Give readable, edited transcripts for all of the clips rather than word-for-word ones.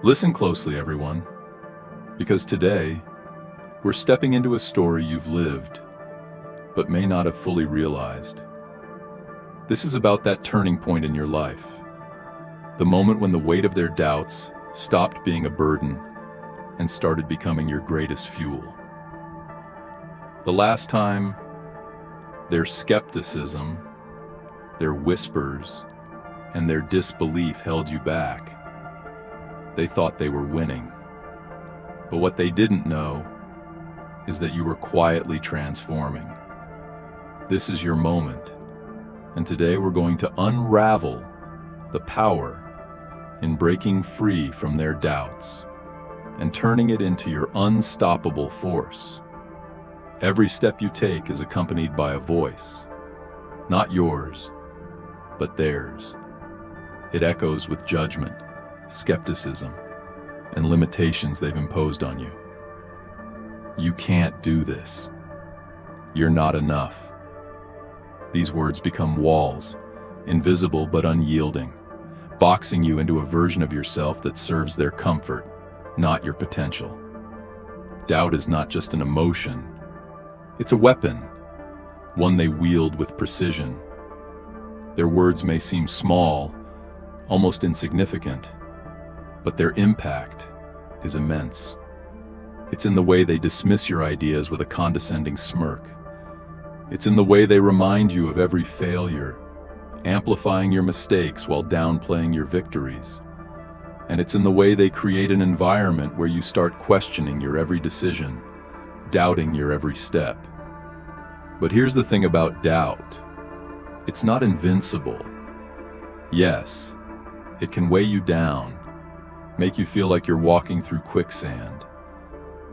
Listen closely, everyone, because today we're stepping into a story you've lived, but may not have fully realized. This is about that turning point in your life, the moment when the weight of their doubts stopped being a burden and started becoming your greatest fuel. The last time their skepticism, their whispers, and their disbelief held you back, they thought they were winning. But what they didn't know is that you were quietly transforming. This is your moment, and today we're going to unravel the power in breaking free from their doubts and turning it into your unstoppable force. Every step you take is accompanied by a voice, not yours, but theirs. It echoes with judgment, skepticism, and limitations they've imposed on you. You can't do this. You're not enough. These words become walls, invisible but unyielding, boxing you into a version of yourself that serves their comfort, not your potential. Doubt is not just an emotion. It's a weapon, one they wield with precision. Their words may seem small, almost insignificant, but their impact is immense. It's in the way they dismiss your ideas with a condescending smirk. It's in the way they remind you of every failure, amplifying your mistakes while downplaying your victories. And it's in the way they create an environment where you start questioning your every decision, doubting your every step. But here's the thing about doubt. It's not invincible. Yes, it can weigh you down, make you feel like you're walking through quicksand.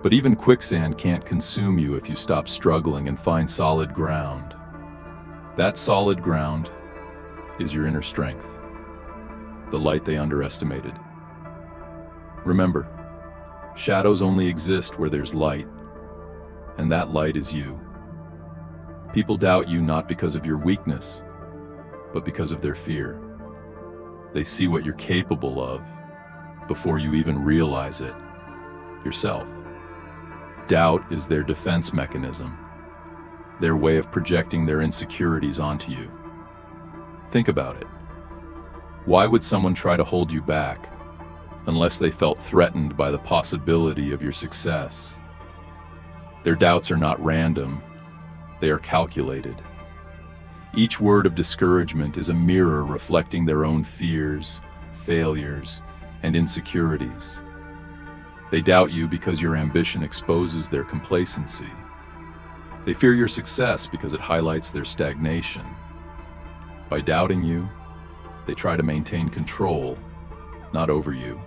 But even quicksand can't consume you if you stop struggling and find solid ground. That solid ground is your inner strength, the light they underestimated. Remember, shadows only exist where there's light, and that light is you. People doubt you not because of your weakness, but because of their fear. They see what you're capable of before you even realize it yourself. Doubt is their defense mechanism, their way of projecting their insecurities onto you. Think about it. Why would someone try to hold you back unless they felt threatened by the possibility of your success? Their doubts are not random, they are calculated. Each word of discouragement is a mirror reflecting their own fears, failures, and insecurities. They doubt you because your ambition exposes their complacency. They fear your success because it highlights their stagnation. By doubting you, they try to maintain control, not over you,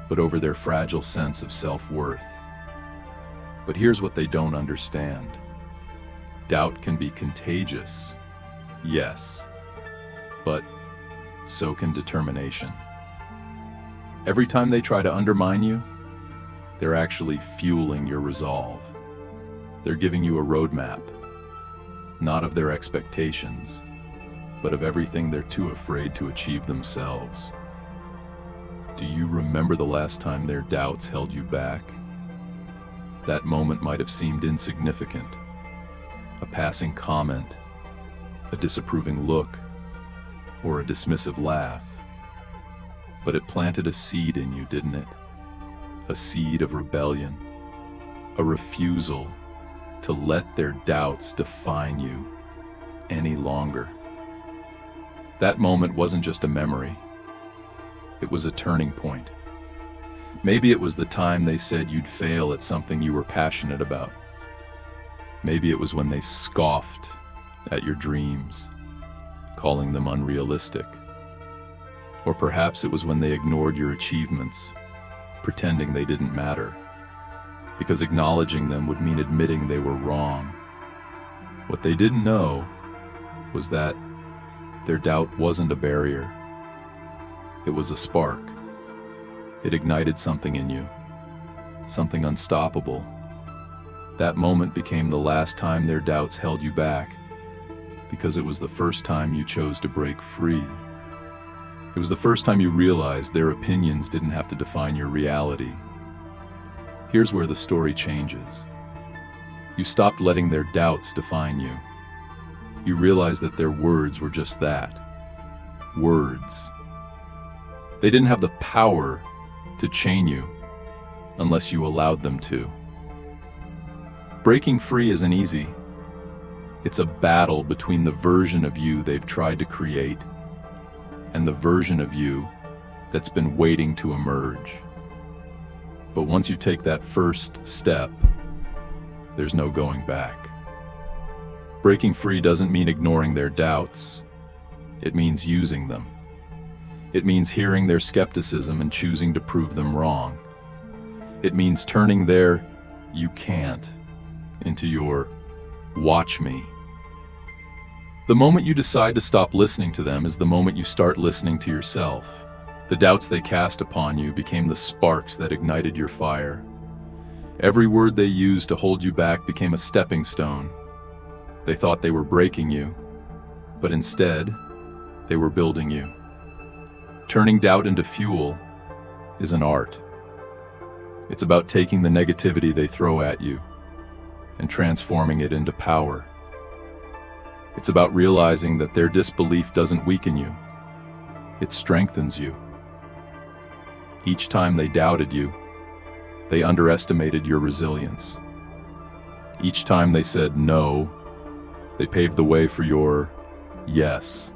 but over their fragile sense of self-worth. But here's what they don't understand. Doubt can be contagious, yes, but so can determination. Every time they try to undermine you, they're actually fueling your resolve. They're giving you a roadmap, not of their expectations, but of everything they're too afraid to achieve themselves. Do you remember the last time their doubts held you back? That moment might have seemed insignificant. A passing comment, a disapproving look, or a dismissive laugh. But it planted a seed in you, didn't it? A seed of rebellion, a refusal to let their doubts define you any longer. That moment wasn't just a memory, it was a turning point. Maybe it was the time they said you'd fail at something you were passionate about. Maybe it was when they scoffed at your dreams, calling them unrealistic. Or perhaps it was when they ignored your achievements, pretending they didn't matter, because acknowledging them would mean admitting they were wrong. What they didn't know was that their doubt wasn't a barrier. It was a spark. It ignited something in you, something unstoppable. That moment became the last time their doubts held you back, because it was the first time you chose to break free. It was the first time you realized their opinions didn't have to define your reality. Here's where the story changes. You stopped letting their doubts define you. You realized that their words were just that. Words. They didn't have the power to chain you unless you allowed them to. Breaking free isn't easy. It's a battle between the version of you they've tried to create and the version of you that's been waiting to emerge. But once you take that first step, there's no going back. Breaking free doesn't mean ignoring their doubts. It means using them. It means hearing their skepticism and choosing to prove them wrong. It means turning their "you can't" into your "watch me." The moment you decide to stop listening to them is the moment you start listening to yourself. The doubts they cast upon you became the sparks that ignited your fire. Every word they used to hold you back became a stepping stone. They thought they were breaking you, but instead, they were building you. Turning doubt into fuel is an art. It's about taking the negativity they throw at you and transforming it into power. It's about realizing that their disbelief doesn't weaken you, it strengthens you. Each time they doubted you, they underestimated your resilience. Each time they said no, they paved the way for your yes.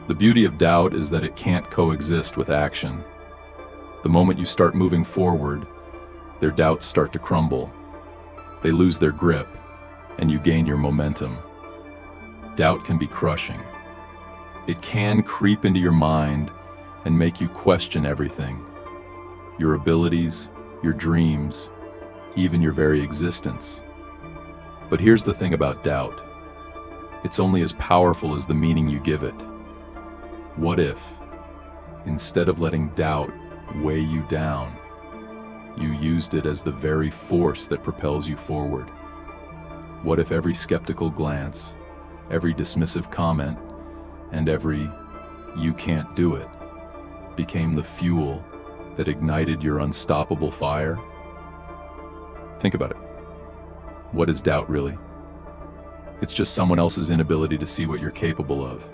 The beauty of doubt is that it can't coexist with action. The moment you start moving forward, their doubts start to crumble. They lose their grip, and you gain your momentum. Doubt can be crushing. It can creep into your mind and make you question everything. Your abilities, your dreams, even your very existence. But here's the thing about doubt. It's only as powerful as the meaning you give it. What if, instead of letting doubt weigh you down, you used it as the very force that propels you forward? What if every skeptical glance, every dismissive comment, and every "you can't do it" became the fuel that ignited your unstoppable fire? Think about it. What is doubt really? It's just someone else's inability to see what you're capable of.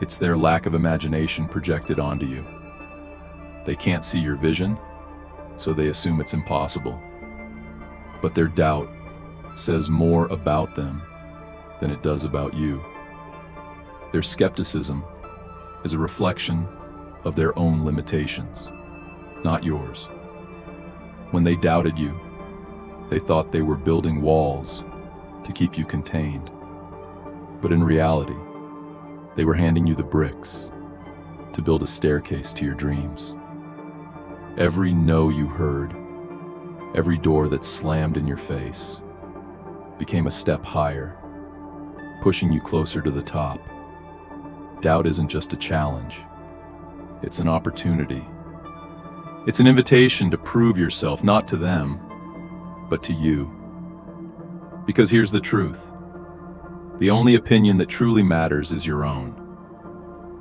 It's their lack of imagination projected onto you. They can't see your vision, so they assume it's impossible. But their doubt says more about them than it does about you. Their skepticism is a reflection of their own limitations, not yours. When they doubted you, they thought they were building walls to keep you contained. But in reality, they were handing you the bricks to build a staircase to your dreams. Every no you heard, every door that slammed in your face, became a step higher, pushing you closer to the top. Doubt isn't just a challenge, it's an opportunity. It's an invitation to prove yourself, not to them, but to you. Because here's the truth. The only opinion that truly matters is your own.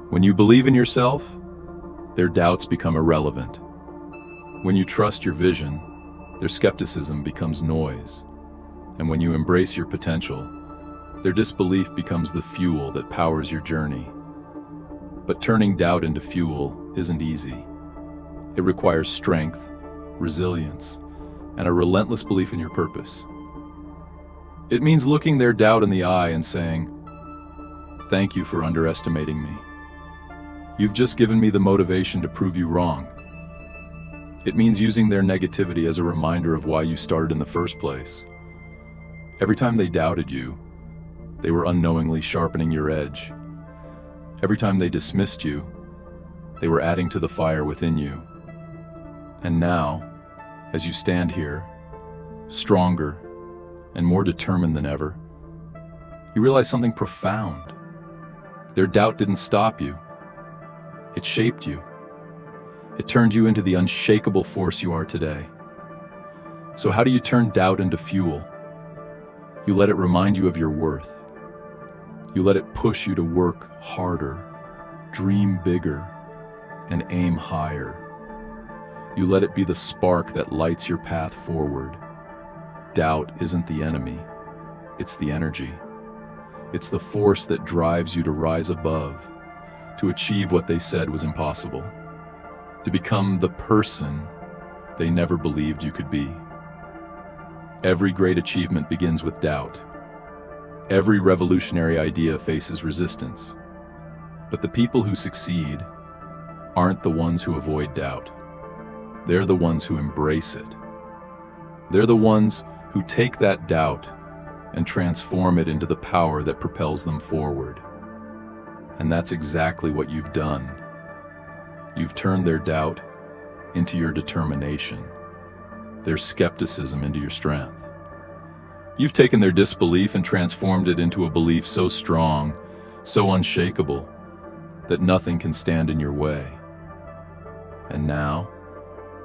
When you believe in yourself, their doubts become irrelevant. When you trust your vision, their skepticism becomes noise. And when you embrace your potential, their disbelief becomes the fuel that powers your journey. But turning doubt into fuel isn't easy. It requires strength, resilience, and a relentless belief in your purpose. It means looking their doubt in the eye and saying, "Thank you for underestimating me. You've just given me the motivation to prove you wrong." It means using their negativity as a reminder of why you started in the first place. Every time they doubted you, they were unknowingly sharpening your edge. Every time they dismissed you, they were adding to the fire within you. And now, as you stand here, stronger and more determined than ever, you realize something profound. Their doubt didn't stop you. It shaped you. It turned you into the unshakable force you are today. So how do you turn doubt into fuel? You let it remind you of your worth. You let it push you to work harder, dream bigger, and aim higher. You let it be the spark that lights your path forward. Doubt isn't the enemy, it's the energy. It's the force that drives you to rise above, to achieve what they said was impossible, to become the person they never believed you could be. Every great achievement begins with doubt. Every revolutionary idea faces resistance. But the people who succeed aren't the ones who avoid doubt. They're the ones who embrace it. They're the ones who take that doubt and transform it into the power that propels them forward. And that's exactly what you've done. You've turned their doubt into your determination, their skepticism into your strength. You've taken their disbelief and transformed it into a belief so strong, so unshakable, that nothing can stand in your way. And now,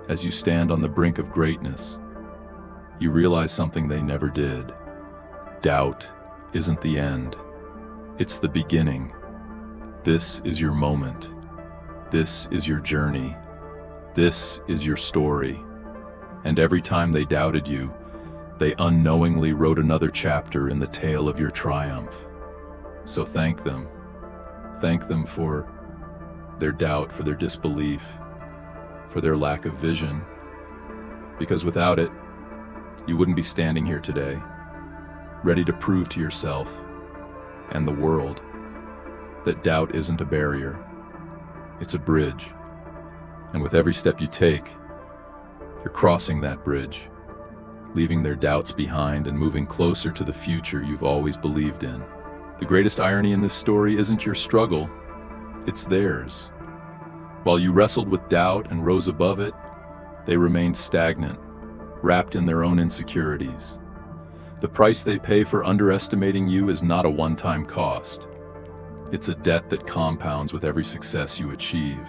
as you stand on the brink of greatness, you realize something they never did. Doubt isn't the end. It's the beginning. This is your moment. This is your journey. This is your story. And every time they doubted you, they unknowingly wrote another chapter in the tale of your triumph. So thank them. Thank them for their doubt, for their disbelief, for their lack of vision. Because without it, you wouldn't be standing here today, ready to prove to yourself and the world that doubt isn't a barrier, it's a bridge. And with every step you take, you're crossing that bridge, leaving their doubts behind and moving closer to the future you've always believed in. The greatest irony in this story isn't your struggle, it's theirs. While you wrestled with doubt and rose above it, they remained stagnant, wrapped in their own insecurities. The price they pay for underestimating you is not a one-time cost. It's a debt that compounds with every success you achieve.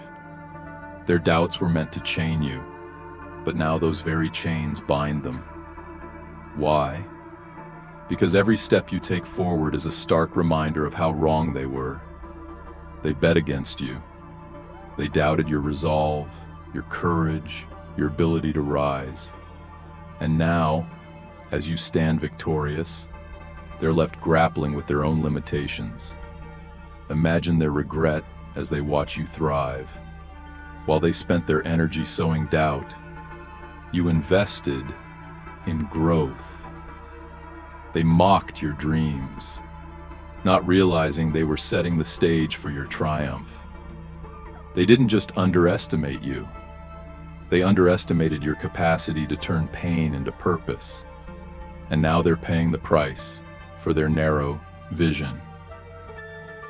Their doubts were meant to chain you, but now those very chains bind them. Why? Because every step you take forward is a stark reminder of how wrong they were. They bet against you. They doubted your resolve, your courage, your ability to rise. And now, as you stand victorious, they're left grappling with their own limitations. Imagine their regret as they watch you thrive. While they spent their energy sowing doubt, you invested in growth. They mocked your dreams, not realizing they were setting the stage for your triumph. They didn't just underestimate you. They underestimated your capacity to turn pain into purpose. And now they're paying the price for their narrow vision.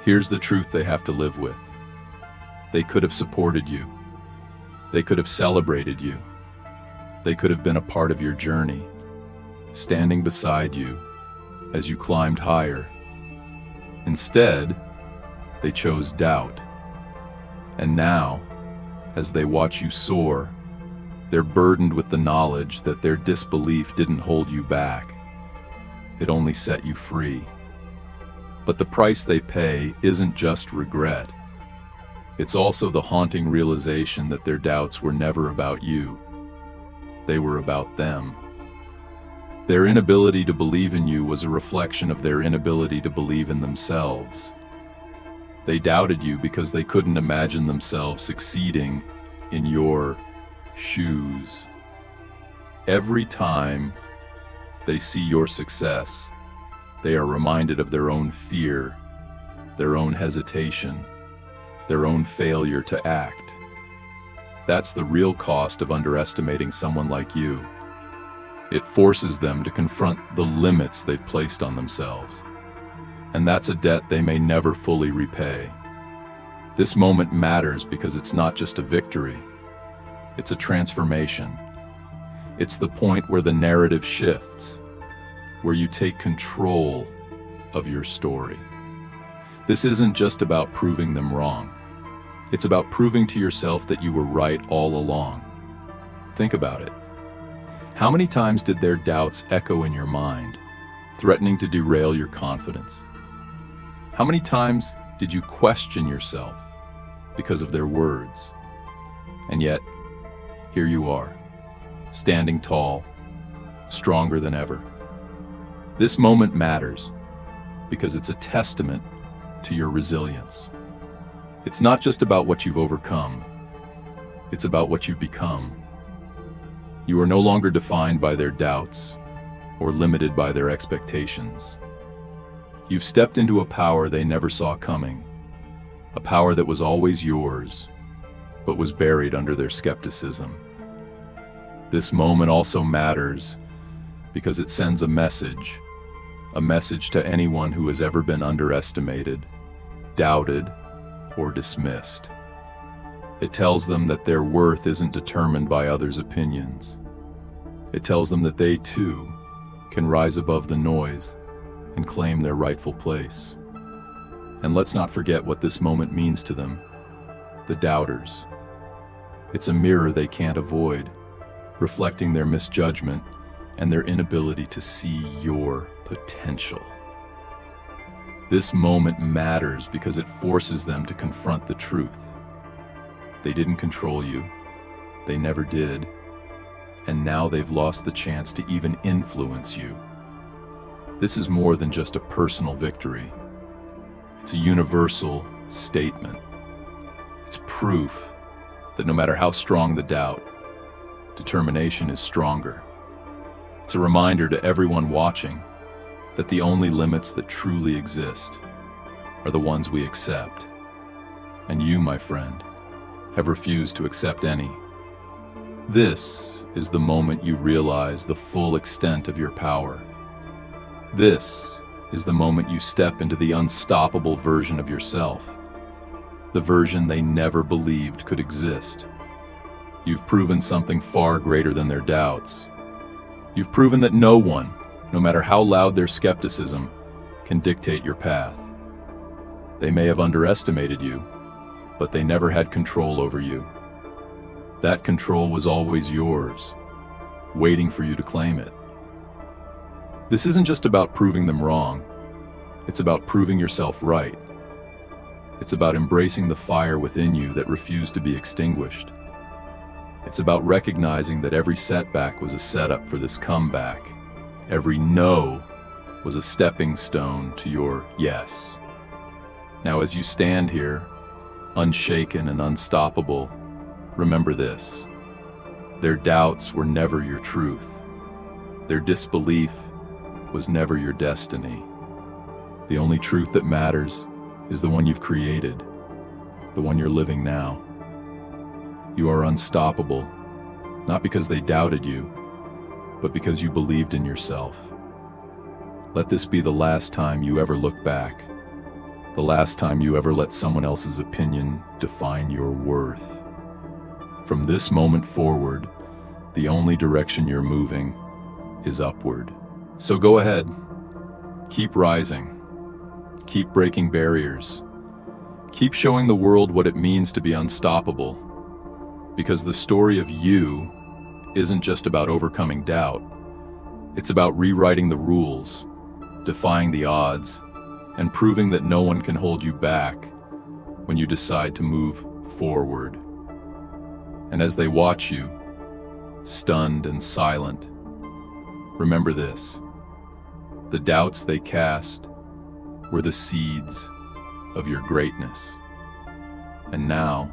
Here's the truth they have to live with. They could have supported you. They could have celebrated you. They could have been a part of your journey, standing beside you as you climbed higher. Instead, they chose doubt. And now, as they watch you soar, they're burdened with the knowledge that their disbelief didn't hold you back. It only set you free. But the price they pay isn't just regret. It's also the haunting realization that their doubts were never about you. They were about them. Their inability to believe in you was a reflection of their inability to believe in themselves. They doubted you because they couldn't imagine themselves succeeding in your shoes. Every time they see your success, they are reminded of their own fear, their own hesitation, their own failure to act. That's the real cost of underestimating someone like you. It forces them to confront the limits they've placed on themselves. And that's a debt they may never fully repay. This moment matters because it's not just a victory, it's a transformation. It's the point where the narrative shifts, where you take control of your story. This isn't just about proving them wrong. It's about proving to yourself that you were right all along. Think about it. How many times did their doubts echo in your mind, threatening to derail your confidence? How many times did you question yourself, because of their words. And yet, here you are, standing tall, stronger than ever. This moment matters because it's a testament to your resilience. It's not just about what you've overcome, it's about what you've become. You are no longer defined by their doubts or limited by their expectations. You've stepped into a power they never saw coming, a power that was always yours, but was buried under their skepticism. This moment also matters because it sends a message to anyone who has ever been underestimated, doubted, or dismissed. It tells them that their worth isn't determined by others' opinions. It tells them that they too can rise above the noise and claim their rightful place. And let's not forget what this moment means to them, the doubters. It's a mirror they can't avoid, reflecting their misjudgment and their inability to see your potential. This moment matters because it forces them to confront the truth. They didn't control you. They never did. And now they've lost the chance to even influence you. This is more than just a personal victory. It's a universal statement. It's proof that no matter how strong the doubt, determination is stronger. It's a reminder to everyone watching that the only limits that truly exist are the ones we accept. And you, my friend, have refused to accept any. This is the moment you realize the full extent of your power. This is the moment you step into the unstoppable version of yourself, the version they never believed could exist. You've proven something far greater than their doubts. You've proven that no one, no matter how loud their skepticism, can dictate your path. They may have underestimated you, but they never had control over you. That control was always yours, waiting for you to claim it. This isn't just about proving them wrong. It's about proving yourself right. It's about embracing the fire within you that refused to be extinguished. It's about recognizing that every setback was a setup for this comeback. Every no was a stepping stone to your yes. Now, as you stand here, unshaken and unstoppable, remember this: their doubts were never your truth. Their disbelief was never your destiny. The only truth that matters is the one you've created, the one you're living now. You are unstoppable, not because they doubted you, but because you believed in yourself. Let this be the last time you ever look back, the last time you ever let someone else's opinion define your worth. From this moment forward, the only direction you're moving is upward. So go ahead, keep rising, keep breaking barriers, keep showing the world what it means to be unstoppable, because the story of you isn't just about overcoming doubt. It's about rewriting the rules, defying the odds, and proving that no one can hold you back when you decide to move forward. And as they watch you, stunned and silent, remember this: the doubts they cast were the seeds of your greatness. And now,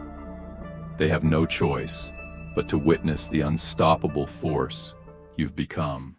they have no choice but to witness the unstoppable force you've become.